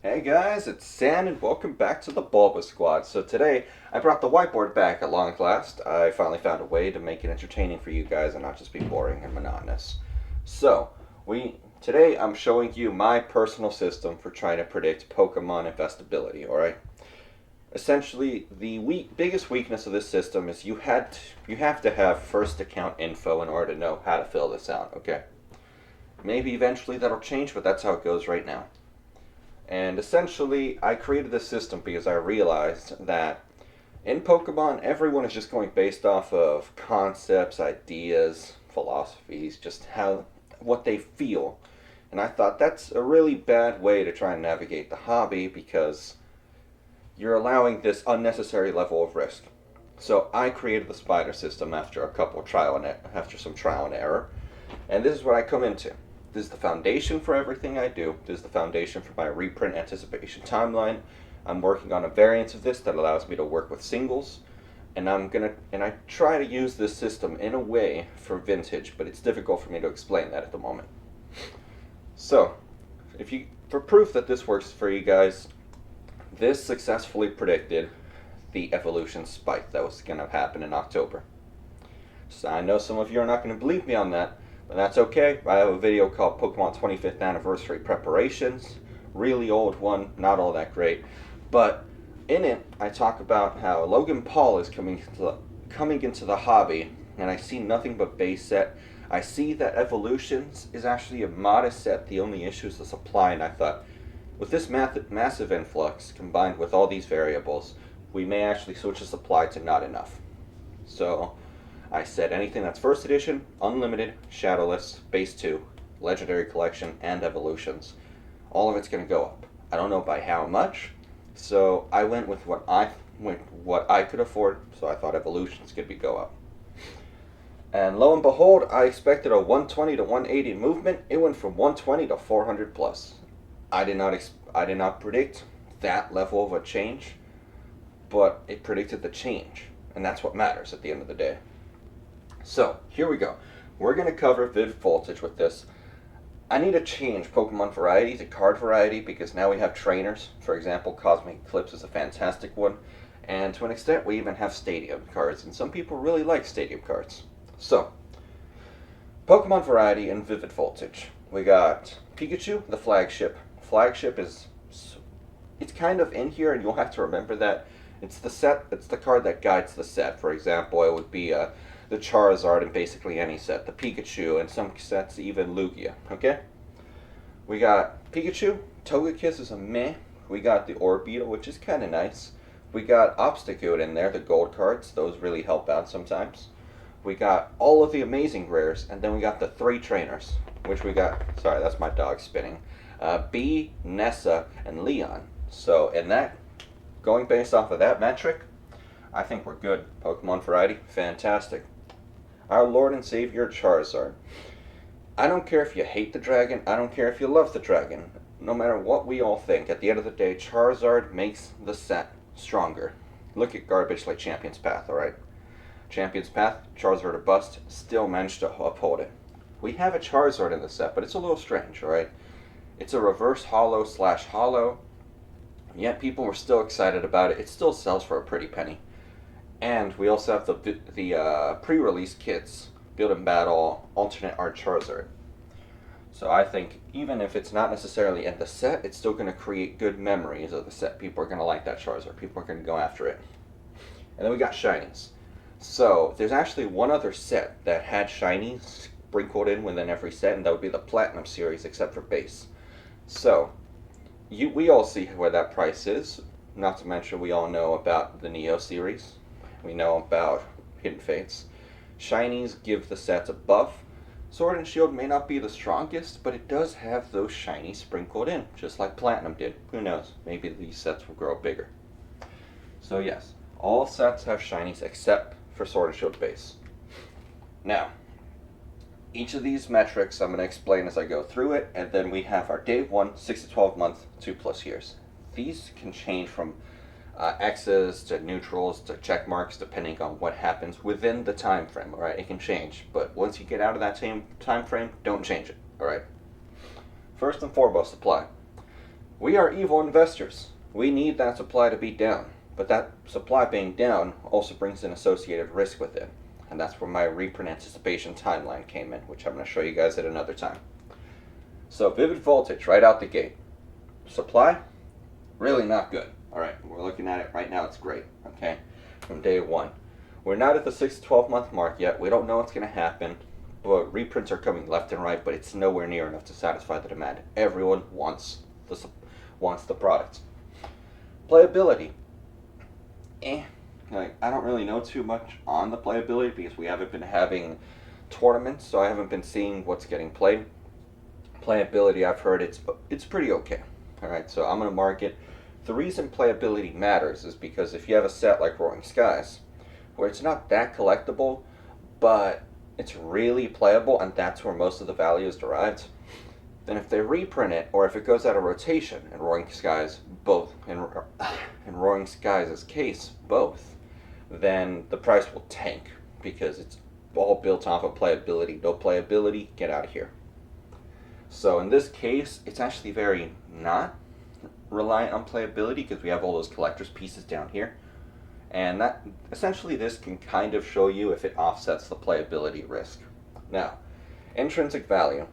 Hey guys, it's Sam and welcome back to the BulbaSquad. So today I brought the whiteboard back at long last. I finally found a way to make it entertaining for you guys and not just be boring and monotonous. So today I'm showing you my personal system for trying to predict Pokemon investability. All right. Essentially, the biggest weakness of this system is you have to have first account info in order to know how to fill this out. Okay. Maybe eventually that'll change, but that's how it goes right now. And essentially, I created this system because I realized that in Pokemon, everyone is just going based off of concepts, ideas, philosophies, just what they feel. And I thought that's a really bad way to try and navigate the hobby because you're allowing this unnecessary level of risk. So I created the spider system after after some trial and error, and this is what I come into. This is the foundation for everything I do. This is the foundation for my reprint anticipation timeline. I'm working on a variant of this that allows me to work with singles, and I try to use this system in a way for vintage, but it's difficult for me to explain that at the moment. So, for proof that this works for you guys, this successfully predicted the evolution spike that was going to happen in October. So I know some of you are not going to believe me on that, but that's okay. I have a video called Pokemon 25th Anniversary Preparations. Really old one, not all that great. But in it, I talk about how Logan Paul is coming into the hobby, and I see nothing but base set. I see that Evolutions is actually a modest set. The only issue is the supply, and I thought, with this massive influx, combined with all these variables, we may actually switch the supply to not enough. So I said anything that's first edition, unlimited, shadowless, base 2, legendary collection, and evolutions, all of it's going to go up. I don't know by how much, so I went with what I could afford, so I thought evolutions could go up. And lo and behold, I expected a 120 to 180 movement. It went from 120 to 400 plus. I did not predict that level of a change, but it predicted the change, and that's what matters at the end of the day. So, here we go. We're going to cover Vivid Voltage with this. I need to change Pokemon variety to card variety because now we have trainers. For example, Cosmic Eclipse is a fantastic one. And to an extent, we even have Stadium cards, and some people really like Stadium cards. So, Pokemon variety and Vivid Voltage. We got Pikachu, the flagship. Flagship it's kind of in here, and you'll have to remember that. It's the card that guides the set. For example, it would be the Charizard in basically any set, the Pikachu, and some sets even Lugia, okay? We got Pikachu, Togekiss is a meh. We got the Orbeetle, which is kind of nice. We got Obstagoon in there, the gold cards, those really help out sometimes. We got all of the amazing rares, and then we got the 3 trainers, which we got, sorry, that's my dog spinning, Bee, Nessa, and Leon. So, going based off of that metric, I think we're good. Pokemon variety, fantastic. Our Lord and Savior Charizard. I don't care if you hate the dragon, I don't care if you love the dragon. No matter what we all think, at the end of the day, Charizard makes the set stronger. Look at garbage like Champion's Path, alright? Champion's Path, Charizard or bust, still managed to uphold it. We have a Charizard in the set, but it's a little strange, alright? It's a reverse holo / holo, yet people were still excited about it. It still sells for a pretty penny. And we also have the pre-release kits, Build and Battle, Alternate Art Charizard. So I think even if it's not necessarily in the set, it's still going to create good memories of the set. People are going to like that Charizard. People are going to go after it. And then we got Shinies. So there's actually one other set that had Shinies sprinkled in within every set, and that would be the Platinum series, except for base. So we all see where that price is. Not to mention we all know about the Neo series. We know about Hidden Fates. Shinies give the sets a buff. Sword and Shield may not be the strongest, but it does have those shinies sprinkled in, just like Platinum did. Who knows? Maybe these sets will grow bigger. So yes, all sets have shinies except for Sword and Shield base. Now, each of these metrics I'm going to explain as I go through it, and then we have our day 1, 6 to 12 month, 2+ years. These can change from X's to neutrals to check marks depending on what happens within the time frame. All right, it can change, but once you get out of that time frame, don't change it. All right. First and foremost, supply. We are evil investors. We need that supply to be down. But that supply being down also brings an associated risk with it. And that's where my reprint anticipation timeline came in, which I'm going to show you guys at another time. So Vivid Voltage, right out the gate. Supply, really not good. Alright, we're looking at it right now, it's great, okay? From day one. We're not at the 6 to 12 month mark yet. We don't know what's going to happen. But reprints are coming left and right, but it's nowhere near enough to satisfy the demand. Everyone wants the product. Playability. Like, I don't really know too much on the playability because we haven't been having tournaments, so I haven't been seeing what's getting played. Playability, I've heard it's pretty okay. Alright, so I'm going to mark it. The reason playability matters is because if you have a set like Roaring Skies, where it's not that collectible, but it's really playable, and that's where most of the value is derived, then if they reprint it, or if it goes out of rotation in Roaring Skies, in Roaring Skies' case, both, then the price will tank, because it's all built off of playability. No playability, get out of here. So in this case, it's actually very not reliant on playability, because we have all those collector's pieces down here. And that essentially this can kind of show you if it offsets the playability risk. Now, intrinsic value.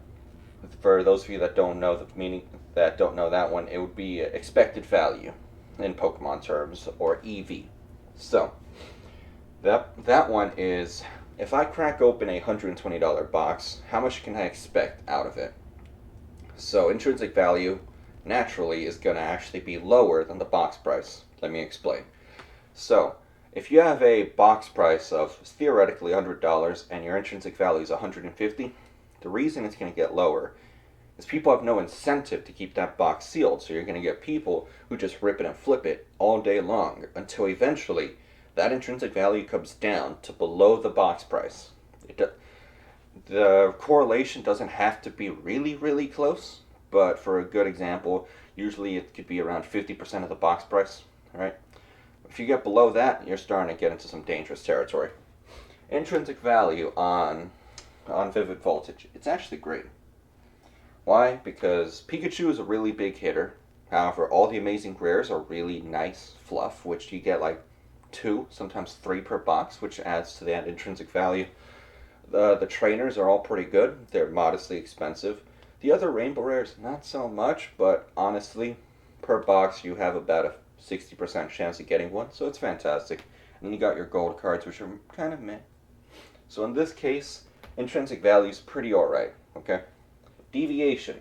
For those of you that don't know the meaning, that don't know that one, it would be expected value in Pokemon terms, or EV. So that one is, if I crack open a $120 box, how much can I expect out of it? So intrinsic value naturally is going to actually be lower than the box price. Let me explain. So, if you have a box price of theoretically $100 and your intrinsic value is $150, the reason it's going to get lower is people have no incentive to keep that box sealed. So you're going to get people who just rip it and flip it all day long until eventually that intrinsic value comes down to below the box price. The correlation doesn't have to be really, really close, but for a good example, usually it could be around 50% of the box price, all right? If you get below that, you're starting to get into some dangerous territory. Intrinsic value on Vivid Voltage, it's actually great. Why? Because Pikachu is a really big hitter. However, all the amazing rares are really nice fluff, which you get like 2, sometimes 3 per box, which adds to that intrinsic value. The trainers are all pretty good. They're modestly expensive. The other rainbow rares, not so much, but honestly, per box you have about a 60% chance of getting one, so it's fantastic. And then you got your gold cards, which are kind of meh. So in this case, intrinsic value is pretty alright, okay? Deviation.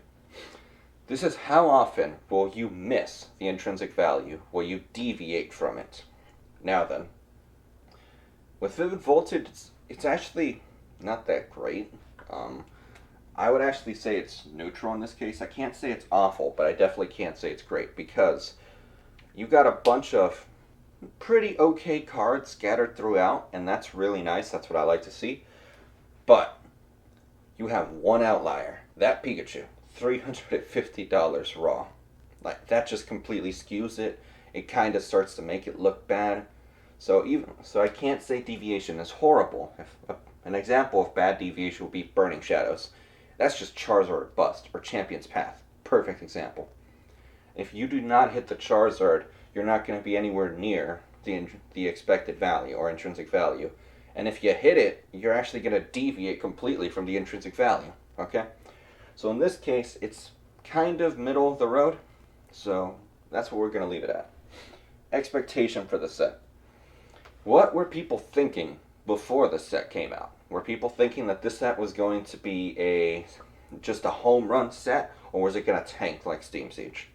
This is how often will you miss the intrinsic value, will you deviate from it. Now then, with Vivid Voltage, it's actually not that great. I would actually say it's neutral in this case. I can't say it's awful, but I definitely can't say it's great, because you've got a bunch of pretty okay cards scattered throughout, and that's really nice. That's what I like to see. But you have one outlier, that Pikachu, $350 raw. Like, that just completely skews it. It kind of starts to make it look bad. So I can't say deviation is horrible. An example of bad deviation would be Burning Shadows. That's just Charizard bust, or Champion's Path. Perfect example. If you do not hit the Charizard, you're not going to be anywhere near the expected value or intrinsic value. And if you hit it, you're actually going to deviate completely from the intrinsic value. Okay? So in this case, it's kind of middle of the road. So that's what we're going to leave it at. Expectation for the set. What were people thinking before the set came out? Were people thinking that this set was going to be just a home run set, or was it going to tank like Steam Siege?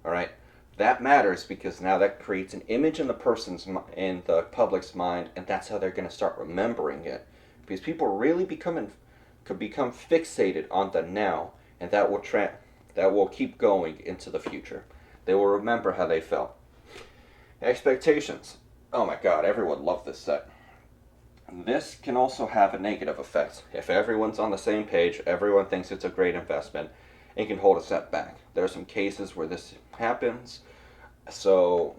Alright? That matters, because now that creates an image in the public's mind, and that's how they're going to start remembering it. Because people really could become fixated on the now, and that will keep going into the future. They will remember how they felt. Expectations. Oh my god, everyone loved this set. This can also have a negative effect. If everyone's on the same page, everyone thinks it's a great investment, it can hold a set back. There are some cases where this happens, so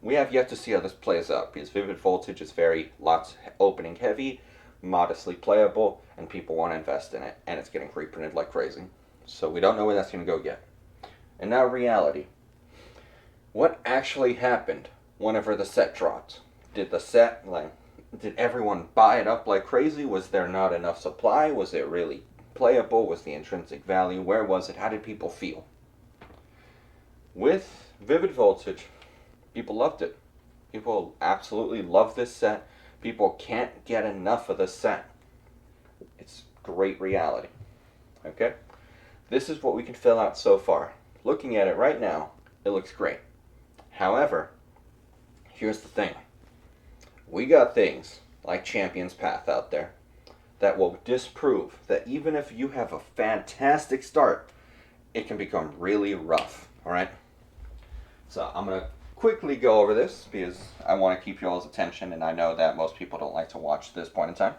we have yet to see how this plays out, because Vivid Voltage is lots opening heavy, modestly playable, and people want to invest in it, and it's getting reprinted like crazy. So we don't know where that's going to go yet. And now reality. What actually happened whenever the set dropped? Did the set, did everyone buy it up like crazy? Was there not enough supply? Was it really playable? Was the intrinsic value? Where was it? How did people feel? With Vivid Voltage, people loved it. People absolutely love this set. People can't get enough of this set. It's great reality. Okay? This is what we can fill out so far. Looking at it right now, it looks great. However, here's the thing. We got things like Champion's Path out there that will disprove that even if you have a fantastic start, it can become really rough. Alright? So I'm going to quickly go over this because I want to keep y'all's attention, and I know that most people don't like to watch this point in time.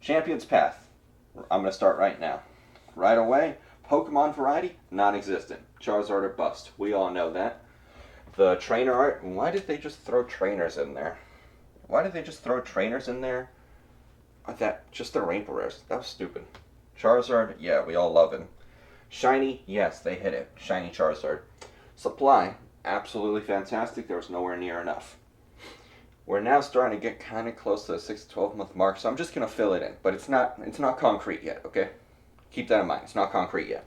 Champion's Path. I'm going to start right now. Right away, Pokemon variety, non-existent. Charizard or bust. We all know that. The trainer art, why did they just throw trainers in there? Why did they just throw trainers in there? That just the rainbow rares. That was stupid. Charizard, yeah, we all love him. Shiny, yes, they hit it. Shiny Charizard. Supply, absolutely fantastic. There was nowhere near enough. We're now starting to get kind of close to the 6 to 12 month mark, so I'm just going to fill it in. But it's not concrete yet, okay? Keep that in mind. It's not concrete yet.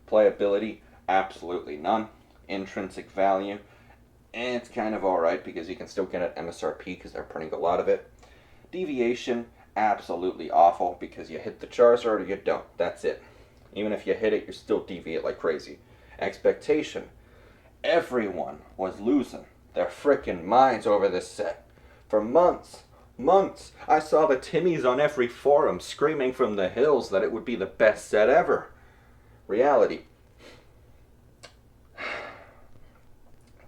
Playability, absolutely none. Intrinsic value, and it's kind of alright because you can still get it MSRP because they're printing a lot of it. Deviation, absolutely awful because you hit the Charizard or you don't. That's it. Even if you hit it, you still deviate like crazy. Expectation, everyone was losing their frickin' minds over this set. For months, I saw the Timmies on every forum screaming from the hills that it would be the best set ever. Reality.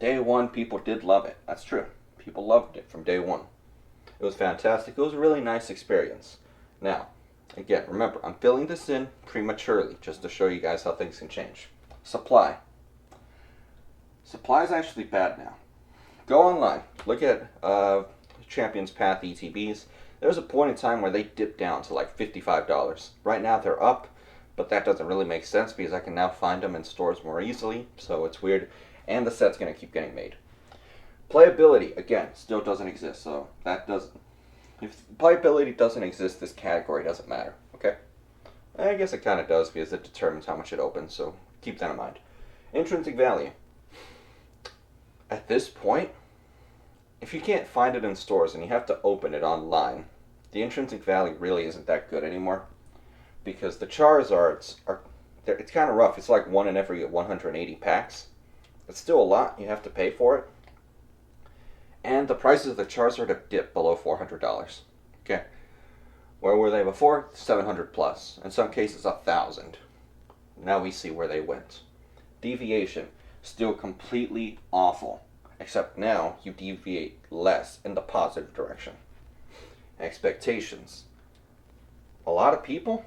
Day one, people did love it. That's true. People loved it from day one. It was fantastic. It was a really nice experience. Now, again, remember, I'm filling this in prematurely just to show you guys how things can change. Supply. Supply is actually bad now. Go online. Look at Champion's Path ETBs. There was a point in time where they dipped down to like $55. Right now they're up, but that doesn't really make sense because I can now find them in stores more easily, so it's weird. And the set's going to keep getting made. Playability, again, still doesn't exist, so that doesn't... If playability doesn't exist, this category doesn't matter, okay? I guess it kind of does because it determines how much it opens, so keep that in mind. Intrinsic value. At this point, if you can't find it in stores and you have to open it online, the intrinsic value really isn't that good anymore because the Charizards are... It's kind of rough. It's like 1 in every 180 packs. It's still a lot. You have to pay for it. And the prices of the Charizard have dipped below $400. Okay. Where were they before? 700 plus. In some cases, 1,000. Now we see where they went. Deviation. Still completely awful. Except now you deviate less in the positive direction. Expectations. A lot of people,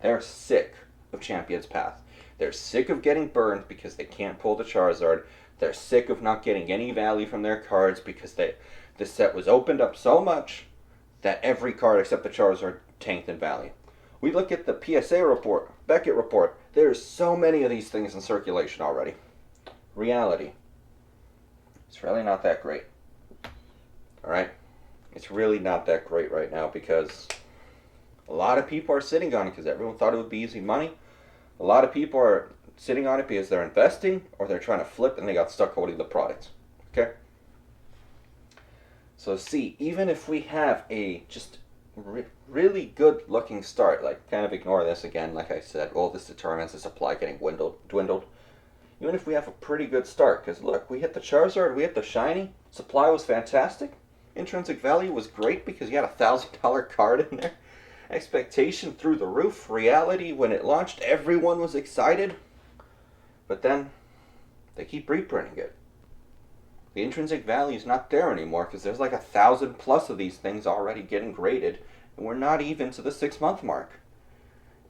they're sick of Champion's Path. They're sick of getting burned because they can't pull the Charizard. They're sick of not getting any value from their cards because the set was opened up so much that every card except the Charizard tanked in value. We look at the PSA report, Beckett report. There's so many of these things in circulation already. Reality. It's really not that great. Alright? It's really not that great right now because a lot of people are sitting on it because everyone thought it would be easy money. A lot of people are sitting on it because they're investing or they're trying to flip and they got stuck holding the product. Okay? So see, even if we have a just really good looking start, like kind of ignore this again, like I said, well, this determines the supply getting dwindled. Even if we have a pretty good start, because look, we hit the Charizard, we hit the Shiny, supply was fantastic, intrinsic value was great because you had a $1,000 card in there. Expectation through the roof. Reality, when it launched, everyone was excited. But then, they keep reprinting it. The intrinsic value is not there anymore because there's like 1,000 plus of these things already getting graded, and we're not even to the 6 month mark.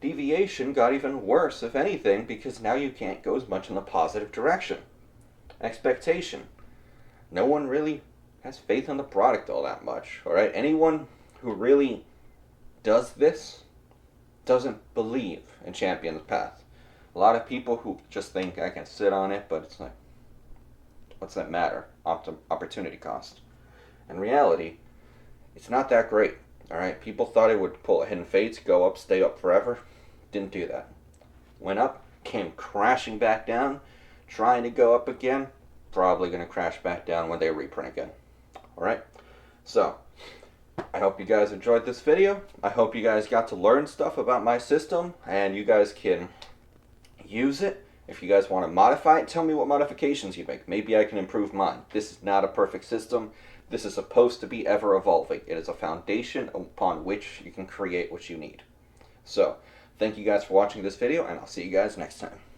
Deviation got even worse, if anything, because now you can't go as much in the positive direction. Expectation. No one really has faith in the product all that much, alright? Anyone who really does this doesn't believe in Champion's Path. A lot of people who just think I can sit on it, but it's like, what's that matter? Opportunity cost. In reality, it's not that great. Alright, people thought it would pull a Hidden Fates, go up, stay up forever. Didn't do that. Went up, came crashing back down, trying to go up again, probably going to crash back down when they reprint again. Alright, so I hope you guys enjoyed this video. I hope you guys got to learn stuff about my system, and you guys can use it. If you guys want to modify it, tell me what modifications you make. Maybe I can improve mine. This is not a perfect system. This is supposed to be ever evolving. It is a foundation upon which you can create what you need. So, thank you guys for watching this video, and I'll see you guys next time.